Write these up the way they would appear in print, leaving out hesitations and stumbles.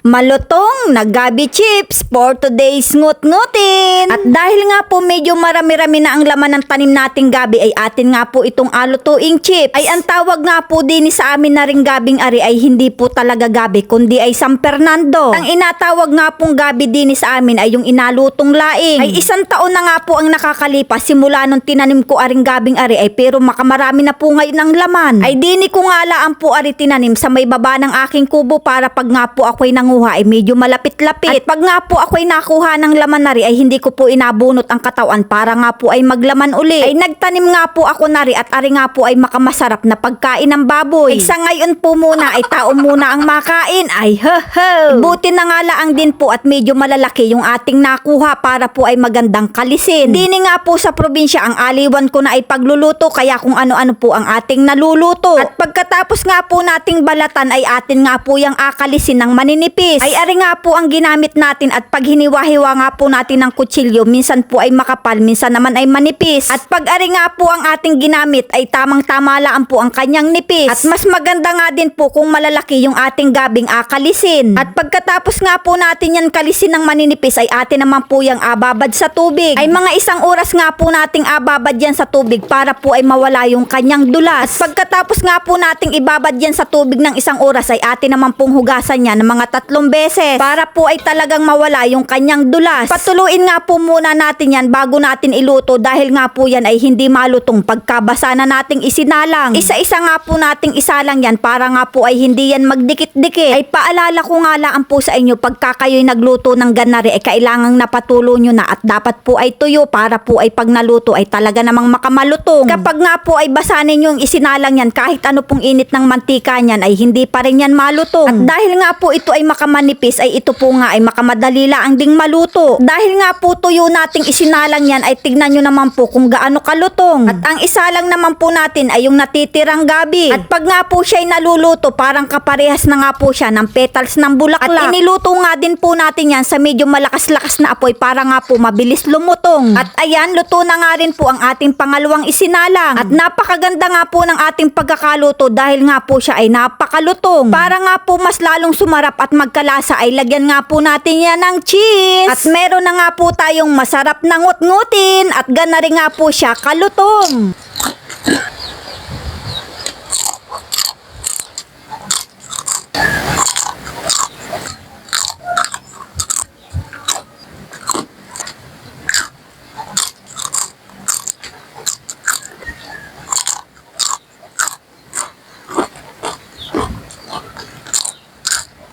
malutong na gabi chips for today's ngut-ngutin. At dahil nga po medyo marami-rami na ang laman ng tanim nating gabi ay atin nga po itong alutuing chips. Ay ang tawag nga po din sa amin na ring gabing ari ay hindi po talaga gabi kundi ay San Fernando. Ang inatawag nga pong gabi din sa amin ay yung inalutong laing. Ay isang taon na nga po ang nakakalipas simula nung tinanim ko aring gabing ari ay pero makamarami na po ngayon ang laman. Ay dini ko nga laan po ari tinanim sa may baba ng aking kubo para pag nga po ako'y nanguha ay medyo malapit-lapit. At pag nga po ako'y nakuha ng laman nari ay hindi ko po inabunot ang katawan para nga po ay maglaman uli. Ay nagtanim nga po ako nari at ari nga po ay makamasarap na pagkain ng baboy. Ay sa ngayon po muna ay tao muna ang makain. Ay ho. Buti na nga laang din po at medyo malalaki yung ating nakuha para po ay magandang kalisin. Dini nga po sa probinsya ang aliwan ko na ay pagluluto kaya kung ano-ano po ang ating naluluto. At pagkatapos nga po nating balatan ay atin nga po yung akalisin ng maninipis. Ay ari nga po ang ginamit natin at pag hiniwa-hiwa nga po natin ng kutsilyo minsan po ay makapal, minsan naman ay manipis. At pag ari nga po ang ating ginamit ay tamang-tama lang po ang kanyang nipis. At mas maganda nga din po kung malalaki yung ating gabing akalisin. At pagkatapos nga po natin yan kalisin ng maninipis ay atin naman po yung ababad sa tubig. Ay mga isang oras nga po nating ababad yan sa tubig para po ay mawala yung kanyang dulas. At pagkatapos nga po nating ibabad yan sa tubig ng isang oras ay atin naman pong hugasan yan ng mga 3 beses para po ay talagang mawala yung kanyang dulas. Patuluin nga po muna natin yan bago natin iluto dahil nga po yan ay hindi malutong pagkabasa na nating isinalang. Isa-isa nga po nating isalang yan para nga po ay hindi yan magdikit-dikit. Ay paalala ko nga lang po sa inyo pagka kayo'y nagluto ng ganari ay kailangang napatulo nyo na at dapat po ay tuyo para po ay pag naluto ay talaga namang makamalutong. Kapag nga po ay basanin nyo yung isinalang yan kahit ano pong init ng mantika niyan ay hindi pa rin yan malutong. At dahil nga po ito ay makamanipis ay ito po nga ay makamadali lang ding maluto. Dahil nga po tuyo nating isinalang yan ay tignan nyo naman po kung gaano kalutong. At ang isalang naman po natin ay yung natitirang gabi. At pag nga po siya ay naluluto parang kaparehas na nga po siya ng petals ng bulaklak. At iniluto nga din po natin yan sa medyo malakas-lakas na apoy para nga po mabilis lumutong. At ayan, luto na nga rin po ang ating pangalawang isinalang. At napakaganda nga po ng ating pagkakaluto dahil nga po siya ay napakalutong. Para nga po mas lalong sumarap at magkalasa ay lagyan nga po natin yan ng cheese. At meron na nga po tayong masarap na ngut-ngutin at gana rin nga po siya kalutong.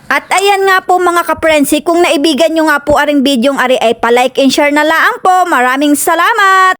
At ayan nga po mga kaprensi, kung naibigan nyo nga po aring bidyong ari ay palike and share na lang po. Maraming salamat!